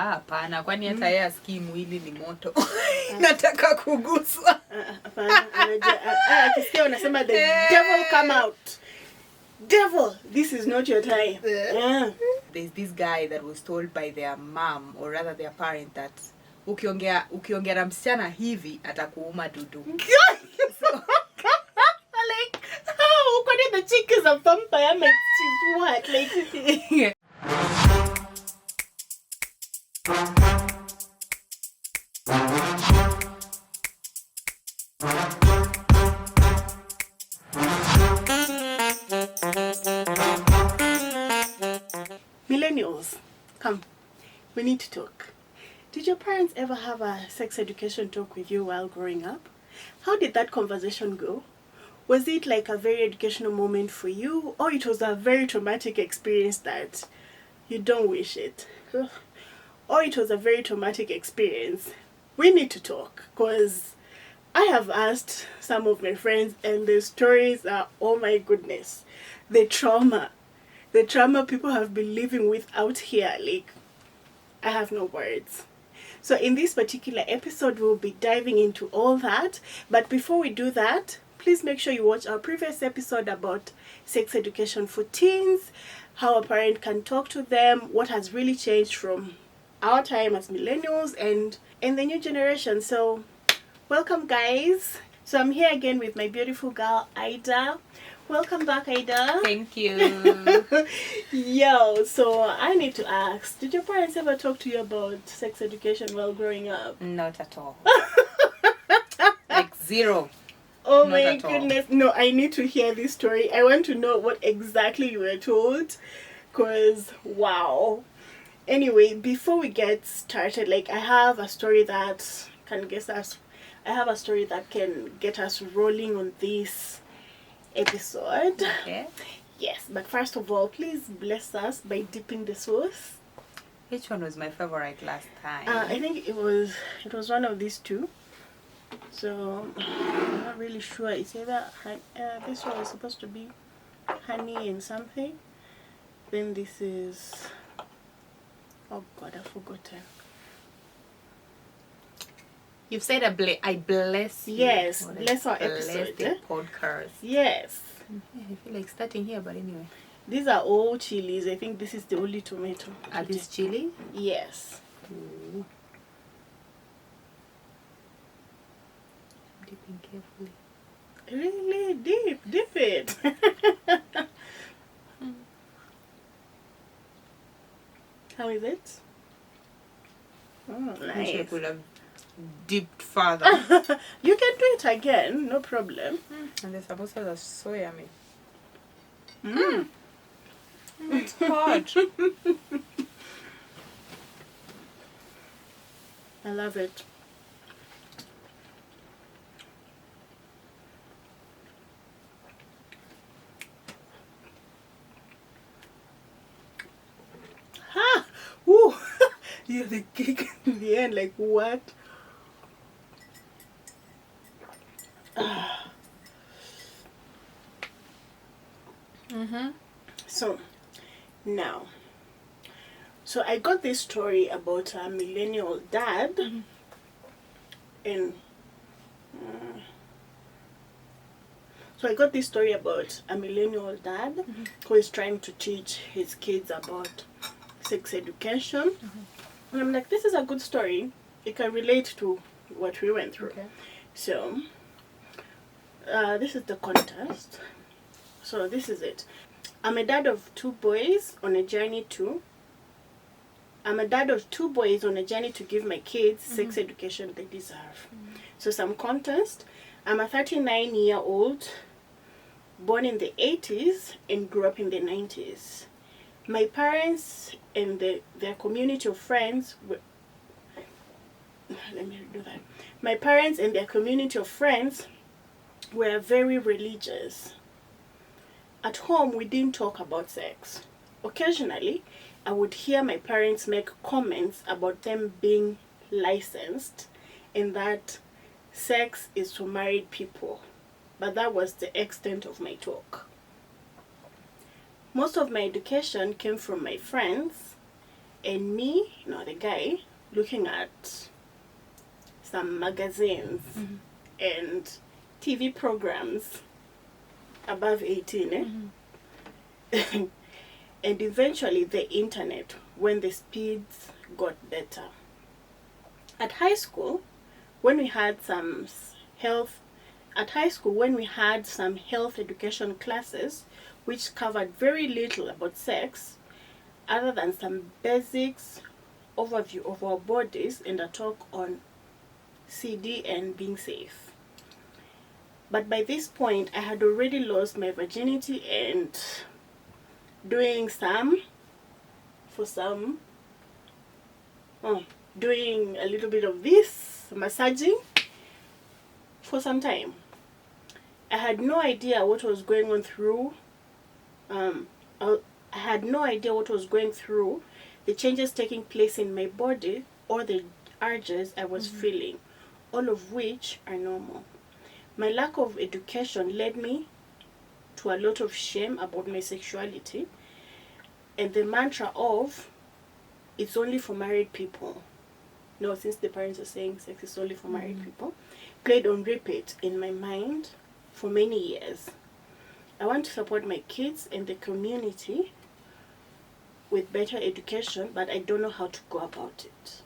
Hapana, kwani hata yeye asikii mwili ni moto. Nataka kuguswa. Hapana, akisikia wanasema the devil come out. Devil, this is not your time. There's this guy that was told by their mom, or rather their parent, that ukiongea na msichana hivi atakuuma dudu. So, like, how could the chick is a vampire? Like, she's what? Like, Millennials, come, we need to talk. Did your parents ever have a sex education talk with you while growing up? How did that conversation go? Was it like a very educational moment for you, or it was a very traumatic experience that you don't wish it? Or it was a very traumatic experience? We need to talk, because I have asked some of my friends and the stories are, oh my goodness, the trauma people have been living with out here, like, I have no words. So in this particular episode, we'll be diving into all that. But before we do that, please make sure you watch our previous episode about sex education for teens, how a parent can talk to them, what has really changed from our time as millennials and the new generation. So welcome, guys. So I'm here again with my beautiful girl, Ida. Welcome back, Ida. Thank you. Yo, so I need to ask, did your parents ever talk to you about sex education while growing up? Not at all. Like zero. Oh my goodness. No, I need to hear this story. I want to know what exactly you were told. Because, wow. Anyway, before we get started, like, I have a story that can get us rolling on this episode. Okay. Yes, but first of all, please bless us by dipping the sauce. Which one was my favorite last time? I think it was one of these two. So I'm not really sure. It's either this one is supposed to be honey and something. Then this is, oh God, I've forgotten. You've said I bless you. Yes, bless our episode. The podcast. Yes. Yeah, I feel like starting here, but anyway. These are all chilies. I think this is the only tomato. Are these chili? Yes. Ooh. Dipping carefully. Really? Dip it. How is it? Nice. I wish I could have dipped further. You can do it again, no problem. And the samosas are so yummy. It's hot. I love it. Ha! Woo! Yeah, the cake in the end, like what? So now, I got this story about a millennial dad, and so I got this story about a millennial dad who is trying to teach his kids about sex education. And I'm like, this is a good story. It can relate to what we went through. Okay. So this is the contest. So this is it. I'm a dad of two boys on a journey to give my kids sex education they deserve. So some contest. I'm a 39-year-old born in the 80s and grew up in the 90s. My parents and their community of friends were, My parents and their community of friends were very religious. At home, we didn't talk about sex. Occasionally, I would hear my parents make comments about them being licensed and that sex is for married people. But that was the extent of my talk. Most of my education came from my friends and me, the guy, looking at some magazines and TV programs above 18, and eventually the internet when the speeds got better. At high school, when we had some health education classes which covered very little about sex, other than some basics overview of our bodies and a talk on CD and being safe. But by this point, I had already lost my virginity and doing doing a little bit of this, massaging, for some time. I had no idea what was going on through, the changes taking place in my body, or the urges I was feeling, all of which are normal. My lack of education led me to a lot of shame about my sexuality, and the mantra of it's only for married people. No, since the parents are saying sex is only for married people, played on repeat in my mind for many years. I want to support my kids and the community with better education, but I don't know how to go about it.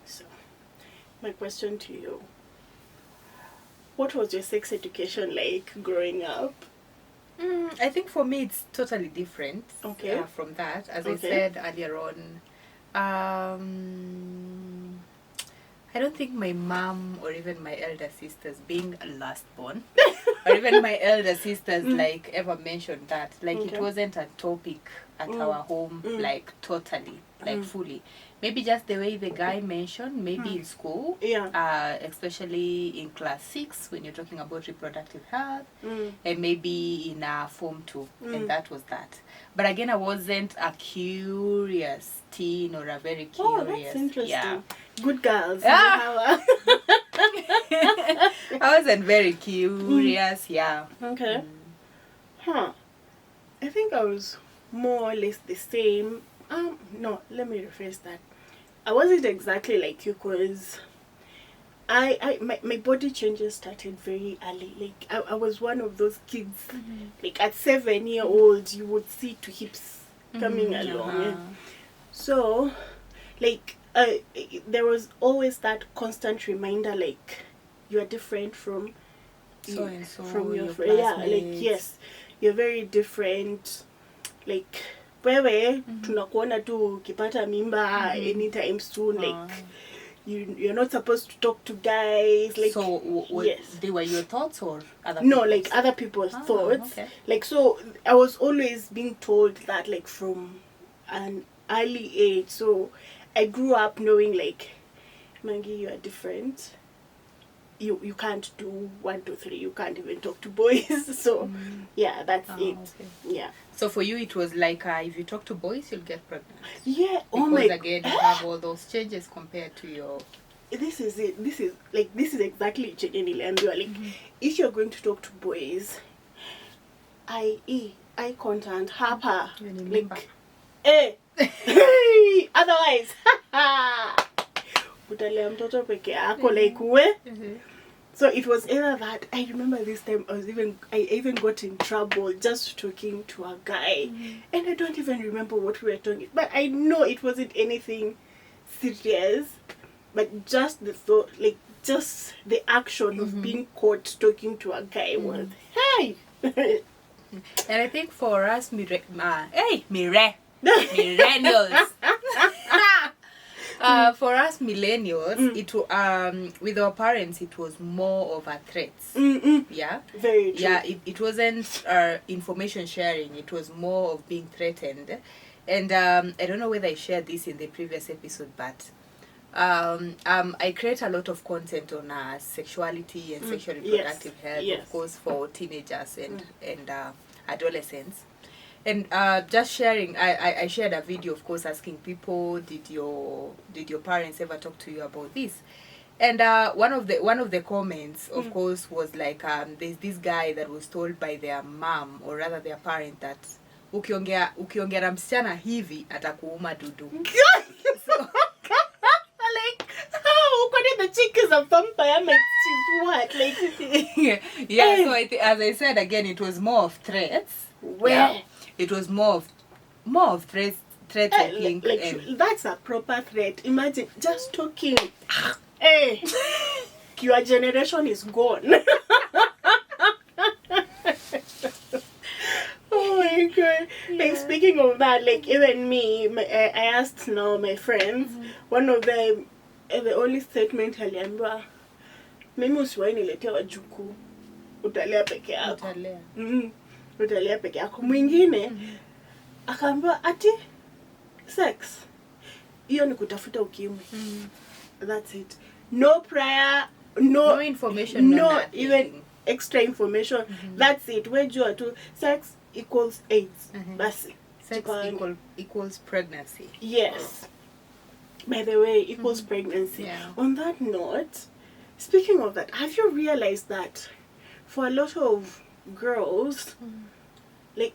So, my question to you: what was your sex education like growing up? I think for me it's totally different from that. As I said earlier on, I don't think my mom or even my elder sisters, being a last born, or even my elder sisters like ever mentioned that. Like it wasn't a topic at our home, like totally, like fully. Maybe just the way the guy mentioned, maybe in school, especially in class 6 when you're talking about reproductive health, and maybe in Form 2, and that was that. But again, I wasn't a curious teen or a very curious. Oh, that's interesting. Good girls. I wasn't very curious, Okay. I think I was more or less the same. No, let me rephrase that. I wasn't exactly like you, because my body changes started very early. Like I was one of those kids. Like at 7-year-old, you would see two hips coming along. So, like there was always that constant reminder, like you are different from so and so, from your friends. like yes, you're very different. Like wewe tunakuona tu ukipata mimba anytime soon. Like you're not supposed to talk to guys. Like so yes, they were your thoughts or other no, like other people's thoughts. Like so I was always being told that, like from an early age. So I grew up knowing, like, Maggie, you are different. You can't do 1, 2, 3. You can't even talk to boys. So yeah, that's it. Okay. Yeah. So for you, it was like if you talk to boys, you'll get pregnant. Yeah. Because again, you have all those changes compared to your. This is it. This is exactly genuinely. And you're like, if you're going to talk to boys, eye contact, harper, like, otherwise, utalea mtoto peke yako, like we. So it was either that. I remember this time I even got in trouble just talking to a guy, and I don't even remember what we were talking. But I know it wasn't anything serious, but just the thought, like just the action of being caught talking to a guy was hey. And I think for us, millennials. For us millennials, it with our parents, it was more of a threat. Yeah, very true. Yeah, it wasn't information sharing. It was more of being threatened. And I don't know whether I shared this in the previous episode, but I create a lot of content on sexuality and sexual reproductive health, of course, for teenagers and adolescents. And just sharing, I shared a video, of course, asking people, did your parents ever talk to you about this? And one of the comments, of course, was like, there's this guy that was told by their mom, or rather their parent, that ukiongea na msichana hivi atakuuma dudu. So like, how the chick is a vampire, like she's what? Like yeah, so as I said again, it was more of threats. Where? Yeah. It was more of threats I think. Like that's a proper threat. Imagine just talking. Hey, your generation is gone. Oh my god. Yeah. Like speaking of that, like even me, I asked now my friends, one of them, the only statement aliambiwa, mimi usiwahi niletea wajuku, utalea peke yako. Utalea peke yako. Mwingine akaambiwa ati sex hiyo ni kutafuta ukimwi. That's it. No prior, no information, no even extra information. That's it. Wejua tu sex equals AIDS. Basi. Sex equals pregnancy. Yes. By the way, equals pregnancy. Yeah. On that note, speaking of that, have you realized that for a lot of girls, like,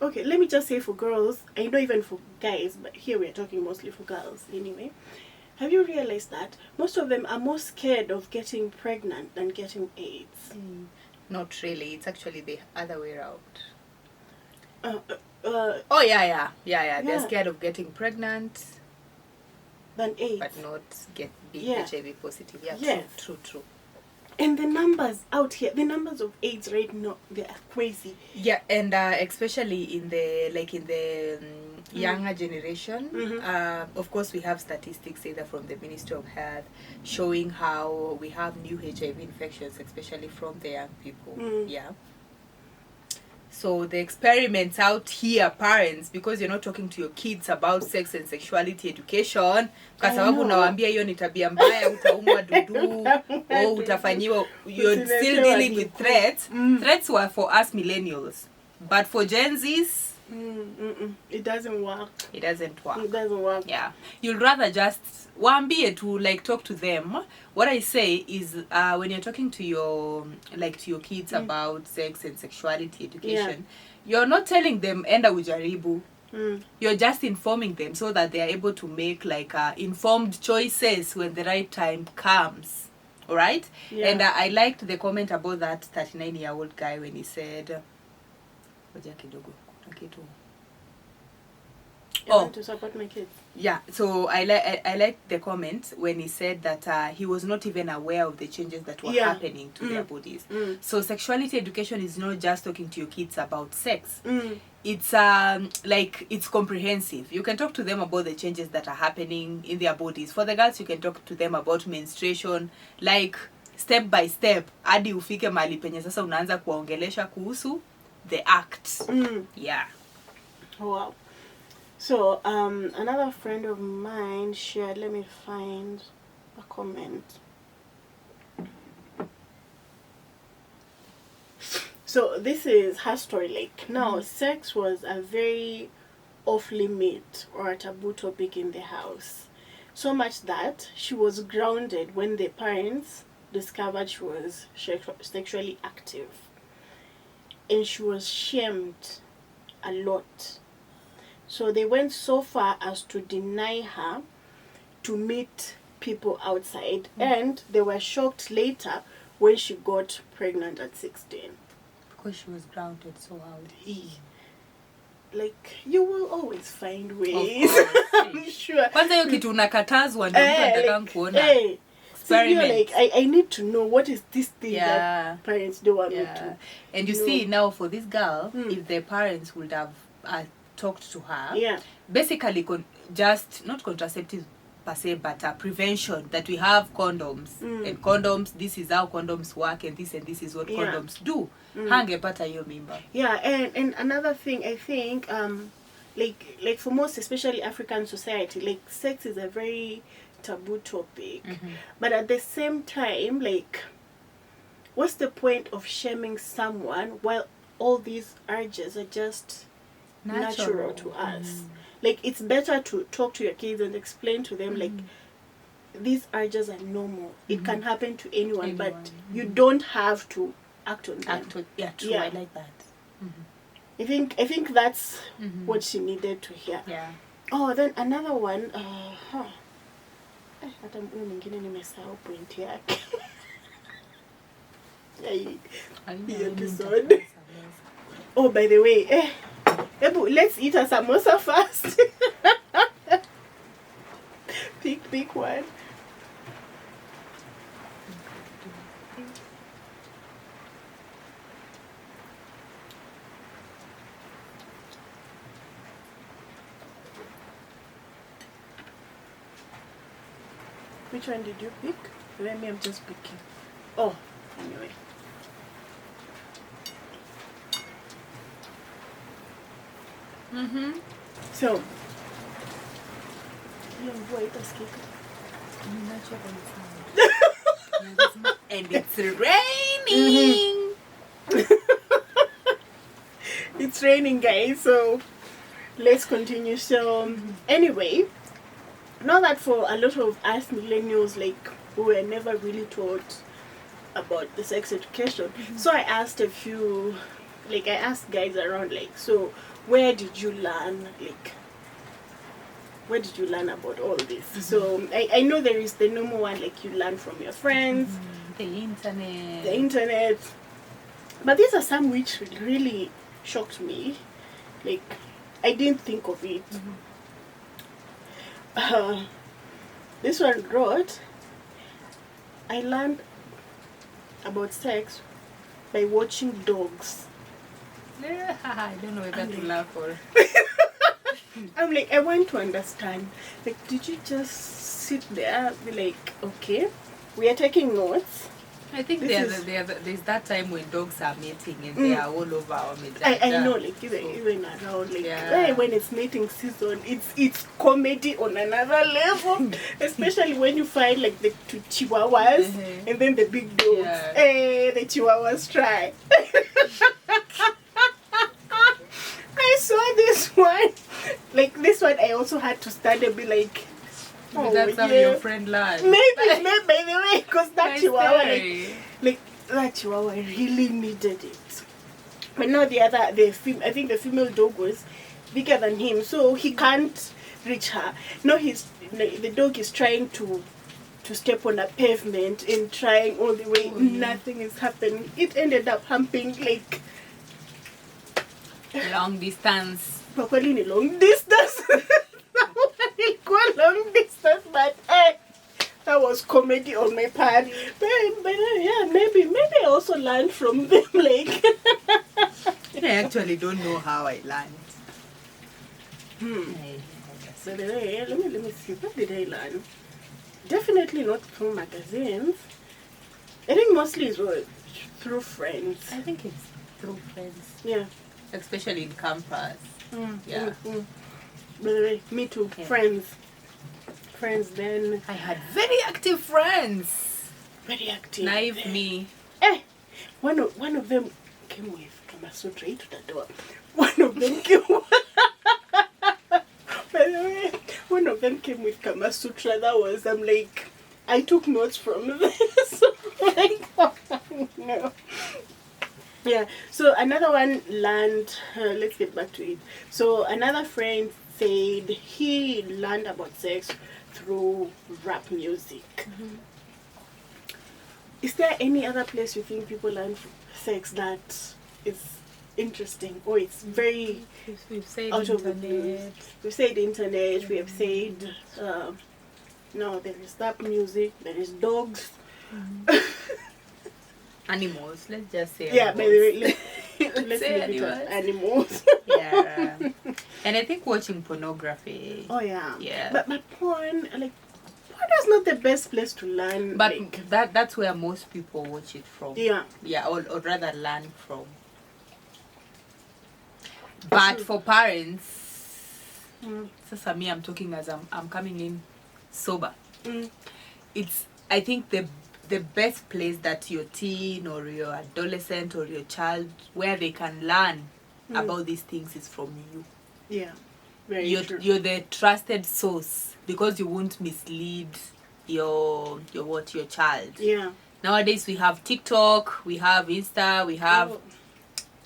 okay, let me just say for girls, I know even for guys, but here we are talking mostly for girls anyway. Have you realized that most of them are more scared of getting pregnant than getting AIDS? Not really. It's actually the other way around. Oh yeah. They're scared of getting pregnant than AIDS, but not being HIV positive. Yeah, yes. True. And the numbers out here, the numbers of AIDS right now, they are crazy. Yeah, and especially in the younger generation. Of course, we have statistics either from the Ministry of Health showing how we have new HIV infections, especially from the young people. Yeah. So the experiments out here, parents, because you're not talking to your kids about sex and sexuality education, kwa sababu unawaambia hiyo ni tabia mbaya, utaumwa dudu, au utafanyiwa, you're still dealing with threats. Threats were for us millennials, but for Gen Zs, it doesn't work. It doesn't work. Yeah. You'll rather just waambie to like talk to them. What I say is when you're talking to your kids about sex and sexuality education, you're not telling them enda ujaribu. You're just informing them so that they are able to make informed choices when the right time comes. All right? Yeah. And I liked the comment about that 39-year-old guy when he said to support my kids. Yeah, so I like the comment when he said that he was not even aware of the changes that were happening to their bodies. So sexuality education is not just talking to your kids about sex. It's it's comprehensive. You can talk to them about the changes that are happening in their bodies. For the girls, you can talk to them about menstruation, like step by step. Hadi ufike mahali penye sasa unaanza kuongelesha kuhusu the act. Yeah. Wow. So, another friend of mine shared, let me find a comment. So, this is her story. Like, now, sex was a very off-limit or a taboo topic in the house. So much that she was grounded when the parents discovered she was sexually active. And she was shamed a lot. So they went so far as to deny her to meet people outside, and they were shocked later when she got pregnant at 16. Because she was grounded so hard. Like, you will always find ways. I'm sure. Kwanza hiyo kitu unakatazwa ndio mtu anataka kuona. Experiment. So like, I need to know what is this thing that parents don't want me to. And you see now for this girl, if the parents would have talked to her, basically just not contraceptives per se, but prevention, that we have condoms and condoms, this is how condoms work, and this is what condoms do. Hangepata hiyo mimba. Yeah, and another thing, I think like for most, especially African society, like sex is a very taboo topic. But at the same time, like, what's the point of shaming someone while all these urges are just natural to us? Like, it's better to talk to your kids and explain to them like these urges are normal. It can happen to anyone, but you don't have to act on them. Yeah, true. I like that. I think that's what she needed to hear. Yeah. Oh, then another one. Hata mwingine nimesahau point yake. Hii episode. Oh, by the way, let's eat a samosa first. Pick one. Which one did you pick? Let me, I'm just picking. Oh, anyway. So, and it's raining. It's raining, guys, so let's continue. So anyway, now that for a lot of us millennials, like, we were never really taught about the sex education. So I asked a few, like, I asked guys around, like, so where did you learn, like, where did you learn about all this? So I know there is the normal one, like, you learn from your friends, the internet, but these are some which really shocked me. Like, I didn't think of it. This one wrote, I learned about sex by watching dogs. I don't know whether to laugh or... I'm like, I want to understand. Like, did you just sit there, be like, okay, we are taking notes? I think there's that time when dogs are mating and they are all over our media. I know, like, even around, like, when it's mating season, it's comedy on another level. Especially when you find, like, the two chihuahuas and then the big dogs. Hey, the chihuahuas try. I saw this one. Like, this one, I also had to stand and be like, oh, that's how your friend learned. Maybe, by the way, because that chihuahua, like, that chihuahua really needed it. But now I think the female dog was bigger than him, so he can't reach her. Now the dog is trying to step on a pavement and trying all the way. Nothing is happening. It ended up humping, like, long distance. Properly long distance. Go long distance, but that was comedy on my part. But yeah, maybe I also learned from them. Like, I actually don't know how I learned. So let me see. What did I learn? Definitely not through magazines. I think mostly it was through friends. I think it's through friends. Yeah. Especially in campus. Yeah. By the way, me too. Yeah. Friends then. I had very active friends. Very active. Naive me. One of them came with Kama Sutra to the door. One of them came by the way, one of them came with Kama Sutra. That was, I'm like, I took notes from this. Like, no. Yeah, so another one learned, let's get back to it. So another friend said he learned about sex through rap music. Is there any other place you think people learn sex that is interesting or it's very we've said out internet. Of the blue? We've said internet, we have said, no, there is rap music, there is dogs. Animals, let's just say yeah, animals. Let's say animals. Yeah. And I think watching pornography. Oh yeah. Yeah. But porn, like, porn is not the best place to learn. But like, that's where most people watch it from. Yeah. Yeah, or rather learn from. But for parents, so me, I'm talking as I'm coming in sober. It's, I think the best place that your teen or your adolescent or your child where they can learn about these things is from you. Yeah, very true. You're the trusted source because you won't mislead your child. Yeah. Nowadays we have TikTok, we have Insta, we have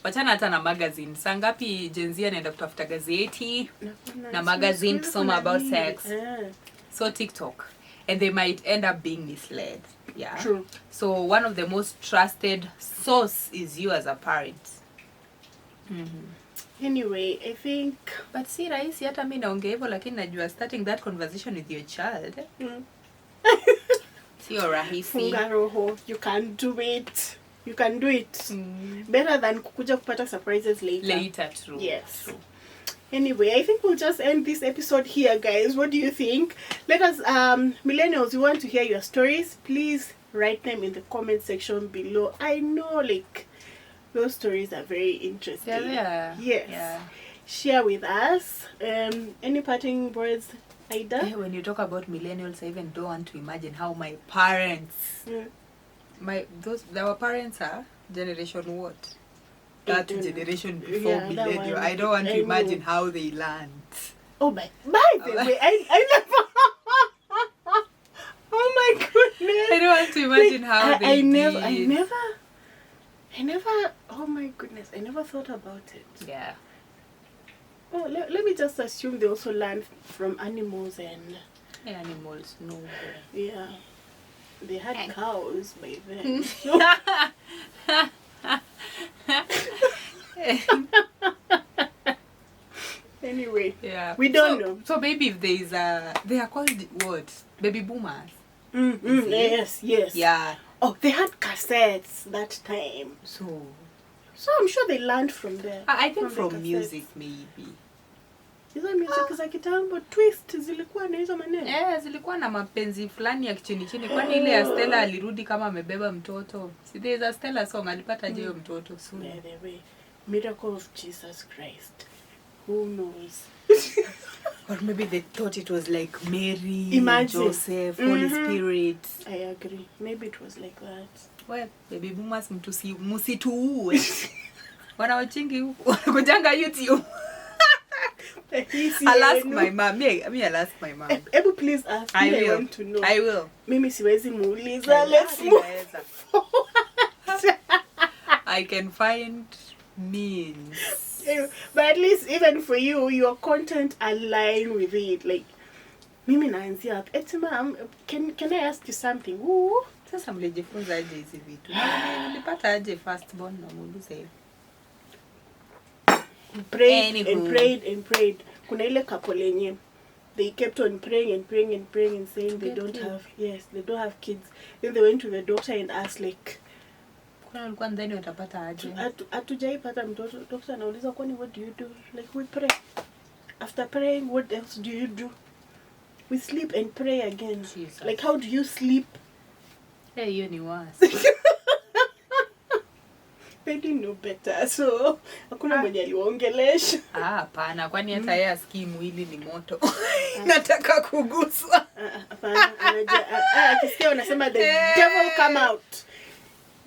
Wachana hata na magazine. Saa ngapi Gen Z anaenda kutafuta gazeti na magazine to soma about sex. So TikTok. And they might end up being misled. Yeah. True. So one of the most trusted source is you as a parent. Anyway, I think... But see, rahisi hata mimi naongea hivyo lakini najua starting that conversation with your child. Sio rahisi. Funga roho. You can do it. You can do it. Better than kukuja kupata surprises later. Later, true. Yes. True. Anyway, I think we'll just end this episode here, guys. What do you think? Let us, millennials, we want to hear your stories. Please write them in the comment section below. I know, like, those stories are very interesting. Yeah. Yes. Yeah. Share with us. Any parting words, Aida? When you talk about millennials, I even don't want to imagine how my parents, our parents are generation what? That generation before millennial. I don't want to imagine how they learned. Oh, by the way, I never... Oh my goodness. I don't want to imagine how they did. I never, oh my goodness, I never thought about it. Yeah. Oh, let me just assume they also learned from animals and... Animals, no. Yeah. They had cows by then. Anyway, yeah, we don't know. So maybe if there is they are called what? Baby boomers. Yes. Yeah. Oh, they had cassettes that time. So I'm sure they learned from there. I think from music maybe. Hizo music za kitambo twist zilikuwa na hizo maneno. Zilikuwa na mapenzi fulani ya kichini chini. Kwani ile ya Stella alirudi kama amebeba mtoto. Si there is a Stella song alipata je mtoto soon. Yeah, the way. Miracle of Jesus Christ. Who knows? Or maybe they thought it was like Mary, Imagine. Joseph, Holy Spirit. I agree. Maybe it was like that. Well, baby boomers msituue. Wanawachingi huko. Wanakujanga YouTube. I'll ask my mom. I'll ask my mom. Ebu please ask me. I want to know. I will. Mimi siwezi muuliza. Let's move. I can find means. But at least even for you, your content align with it. Like, mimi naanzia hapo. Eti ma'am, can I ask you something? Ooh. Sasa mlijifunza aje hizi vitu? Nilipata aje firstborn na muulize hivi. Prayed. Kuna ile couple lenye they kept on praying and saying they don't have kids. Then they went to the doctor and asked like, kuna alikuwa ndani watapata aje? Hatujaipata mtoto. Doctor anauliza kwani what do you do? Like we pray. After praying, what else do you do? We sleep and pray again. Jesus. Like how do you sleep? Hey, hiyo ni worse. They didn't know better, so hakuna mwenye aliwaongelesha. Hapana, kwani hata yeye asikii mwili ni moto. Nataka kuguswa. Hapana, akisikia wanasema the devil come out.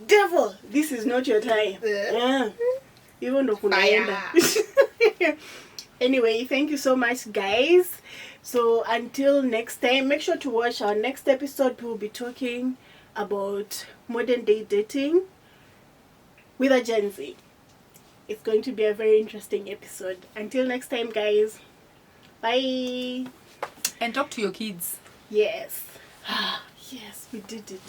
Devil, this is not your time. Even ndo kunaenda. Anyway, thank you so much, guys. So until next time, make sure to watch our next episode. We'll be talking about modern day dating with a Gen Z. It's going to be a very interesting episode. Until next time, guys. Bye. And talk to your kids. Yes. Yes, we did it.